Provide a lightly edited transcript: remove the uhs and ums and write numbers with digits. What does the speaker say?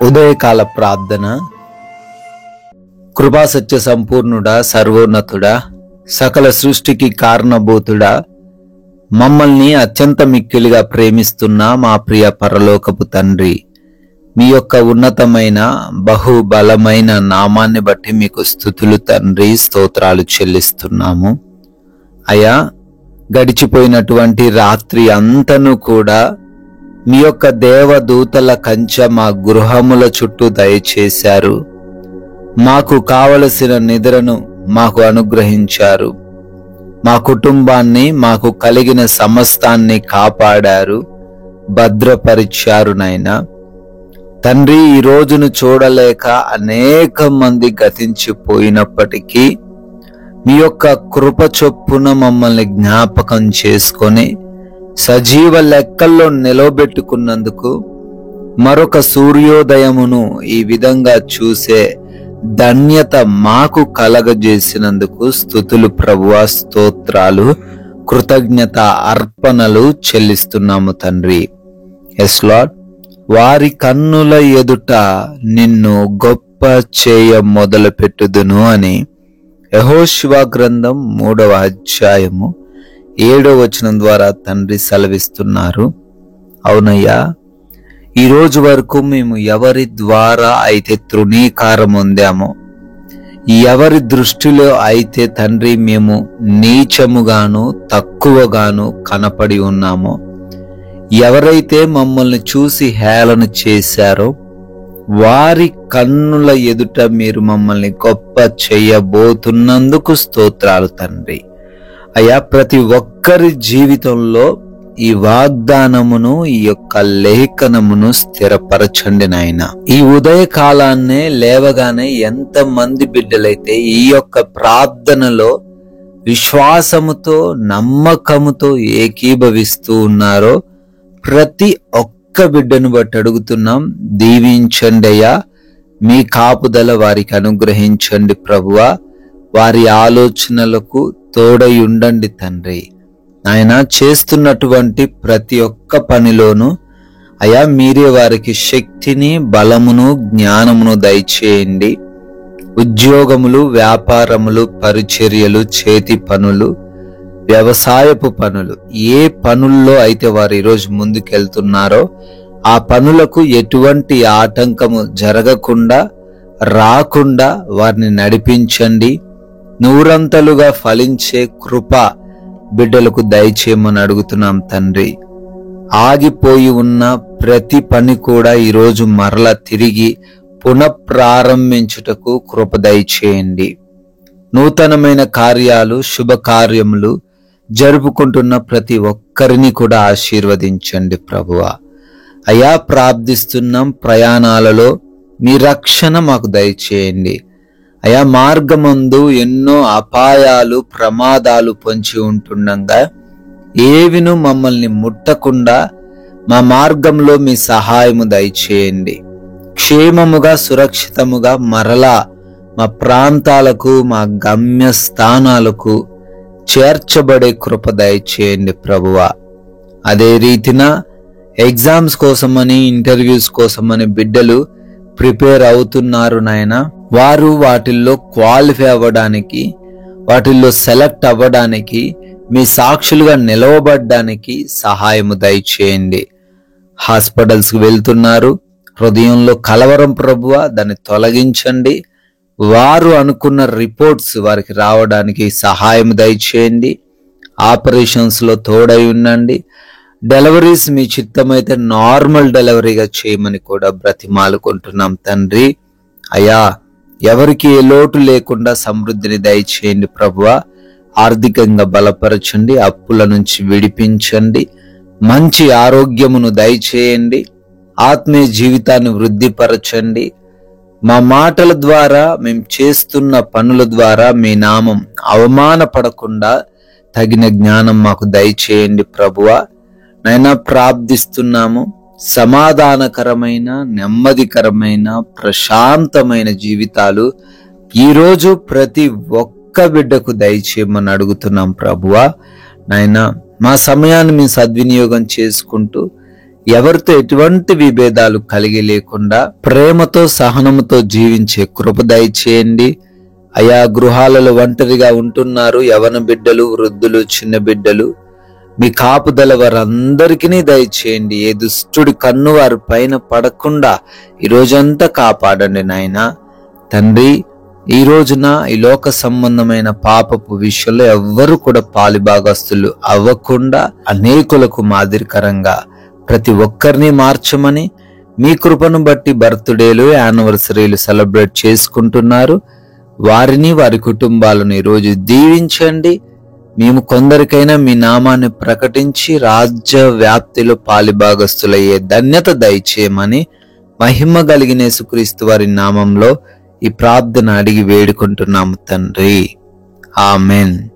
ఉదయకాల ప్రార్థన. కృపా సత్య సంపూర్ణుడా, సర్వోన్నతుడా, సకల సృష్టికి కారణభూతుడా, మమ్మల్ని అత్యంత మిక్కిలిగా ప్రేమిస్తున్న మా ప్రియ పరలోకపు తండ్రి, మీ యొక్క ఉన్నతమైన బహుబలమైన నామాన్ని బట్టి మీకు స్తుతులు తండ్రి, స్తోత్రాలు చెల్లిస్తున్నాము. అయా, గడిచిపోయినటువంటి రాత్రి అంతను కూడా మీ యొక్క దేవదూతల కంచె మా గృహముల చుట్టూ దయచేశారు. మాకు కావలసిన నిద్రను మాకు అనుగ్రహించారు. మా కుటుంబాన్ని, మాకు కలిగిన సమస్తాన్ని కాపాడారు, భద్రపరిచారు. నాయనా తండ్రి, ఈ రోజును చూడలేక అనేక మంది గతించిపోయినప్పటికీ మీ యొక్క కృప చొప్పున మమ్మల్ని జ్ఞాపకం చేసుకొని సజీవ లెక్కల్లో నిలవబెట్టుకున్నందుకు, మరొక సూర్యోదయమును ఈ విధంగా చూసే ధన్యత మాకు కలగజేసినందుకు స్తుతులు ప్రభువా, స్తోత్రాలు, కృతజ్ఞత అర్పణలు చెల్లిస్తున్నాము తండ్రి. ఎస్ లార్డ్, వారి కన్నుల ఎదుట నిన్ను గొప్ప చేయ మొదలు పెట్టుదును అని యెహోషువ గ్రంథం 3వ అధ్యాయము 7వ వచనం ద్వారా తండ్రి సెలవిస్తున్నారు. అవునయ్యా, ఈ రోజు వరకు మేము ఎవరి ద్వారా అయితే తృణీకారం పొందామో, ఎవరి దృష్టిలో అయితే తండ్రి మేము నీచముగాను తక్కువగాను కనపడి ఉన్నామో, ఎవరైతే మమ్మల్ని చూసి హేళన చేశారో వారి కన్నుల ఎదుట మీరు మమ్మల్ని గొప్ప చేయబోతున్నందుకు స్తోత్రాలు తండ్రి. అయ్యా, ప్రతి ఒక్కరి జీవితంలో ఈ వాగ్దానమును, ఈ యొక్క లేఖనమును స్థిరపరచండి నాయనా. ఈ ఉదయ కాలాన్నే లేవగానే ఎంతమంది బిడ్డలైతే ఈ యొక్క ప్రార్థనలో విశ్వాసముతో, నమ్మకముతో ఏకీభవిస్తూ ఉన్నారో ప్రతి ఒక్క బిడ్డను బట్టి అడుగుతున్నాం, దీవించండి అయ్యా. మీ కాపుదల వారికి అనుగ్రహించండి ప్రభువా. వారి ఆలోచనలకు తోడై ఉండండి తండ్రి. ఆయన చేస్తున్నటువంటి ప్రతి ఒక్క పనిలోనూ అయా మీరే వారికి శక్తిని, బలమును, జ్ఞానమును దయచేయండి. ఉద్యోగములు, వ్యాపారములు, పరిచర్యలు, చేతి పనులు, వ్యవసాయపు పనులు, ఏ పనుల్లో అయితే వారు ఈరోజు ముందుకెళ్తున్నారో ఆ పనులకు ఎటువంటి ఆటంకము జరగకుండా, రాకుండా వారిని నడిపించండి. నూరంతలుగా ఫలించే కృప బిడ్డలకు దయచేయమని అడుగుతున్నాం తండ్రి. ఆగిపోయి ఉన్న ప్రతి పని కూడా ఈరోజు మరలా తిరిగి పునఃప్రారంభించుటకు కృప దయచేయండి. నూతనమైన కార్యాలు, శుభకార్యములు జరుపుకుంటున్న ప్రతి ఒక్కరిని కూడా ఆశీర్వదించండి ప్రభువా. అయా, ప్రార్థిస్తున్నాం, ప్రయాణాలలో మీ రక్షణ మాకు దయచేయండి. అయా, మార్గమందు ఎన్నో అపాయాలు, ప్రమాదాలు పొంచి ఉంటుండగా ఏవిను మమ్మల్ని ముట్టకుండా మా మార్గంలో మీ సహాయము దయచేయండి. క్షేమముగా, సురక్షితముగా మరలా మా ప్రాంతాలకు, మా గమ్య స్థానాలకు చేర్చబడే కృప దయచేయండి ప్రభువా. అదే రీతిన ఎగ్జామ్స్ కోసమని, ఇంటర్వ్యూస్ కోసమని బిడ్డలు ప్రిపేర్ అవుతున్నారు నాయన. వారు వాటిల్లో క్వాలిఫై అవ్వడానికి, వాటిల్లో సెలెక్ట్ అవ్వడానికి, మీ సాక్షులుగా నిలవబడ్డానికి సహాయము దయచేయండి. హాస్పిటల్స్కి వెళ్తున్నారు, హృదయంలో కలవరం ప్రభువా, దాన్ని తొలగించండి. వారు అనుకున్న రిపోర్ట్స్ వారికి రావడానికి సహాయం దయచేయండి. ఆపరేషన్స్ లో తోడై ఉండండి. డెలివరీస్ మీ చిత్తమైతే నార్మల్ డెలివరీగా చేయమని కూడా బ్రతిమాలుకుంటున్నాం తండ్రి. అయ్యా, ఎవరికి ఏ లోటు లేకుండా సమృద్ధిని దయచేయండి ప్రభువా. ఆర్థికంగా బలపరచండి, అప్పుల నుంచి విడిపించండి, మంచి ఆరోగ్యమును దయచేయండి, ఆత్మీయ జీవితాన్ని వృద్ధిపరచండి. మా మాటల ద్వారా, మేము చేస్తున్న పనుల ద్వారా మీ నామం అవమానపడకుండా తగిన జ్ఞానం మాకు దయచేయండి ప్రభువా. నైనా ప్రార్థిస్తున్నాము, సమాధానకరమైన, నెమ్మదికరమైన, ప్రశాంతమైన జీవితాలు ఈరోజు ప్రతి ఒక్క బిడ్డకు దయచేయమని అడుగుతున్నాం ప్రభువా. నాయనా, మా సమయాన్ని మేము సద్వినియోగం చేసుకుంటూ ఎవరితో ఎటువంటి విభేదాలు కలిగి లేకుండా ప్రేమతో సహనముతో జీవించే కృప దయచేయండి. అయా గృహాలలో ఒంటరిగా ఉంటున్నారు యవన బిడ్డలు, వృద్ధులు, చిన్న బిడ్డలు, మీ కాపుదల వారందరికీ దయచేయండి. ఏ దుష్టుడి కన్ను వారి పైన పడకుండా ఈ రోజంతా కాపాడండి నాయనా. తండ్రి, ఈ రోజున ఈ లోక సంబంధమైన పాపపు విషయంలో ఎవ్వరు కూడా పాలిభాగస్తులు అవ్వకుండా అనేకులకు మాదిరికరంగా ప్రతి ఒక్కరిని మార్చమని, మీ కృపను బట్టి బర్త్డేలు, యానివర్సరీలు సెలబ్రేట్ చేసుకుంటున్నారు వారిని, వారి కుటుంబాలను ఈరోజు దీవించండి. మేము కొందరికైనా మీ నామాన్ని ప్రకటించి రాజ్య వ్యాప్తిలో పాలిభాగస్తులయ్యే ధన్యత దయచేయమని మహిమ కలిగిన యేసుక్రీస్తు వారి నామంలో ఈ ప్రార్థన అడిగి వేడుకుంటున్నాము తండ్రి. ఆమెన్.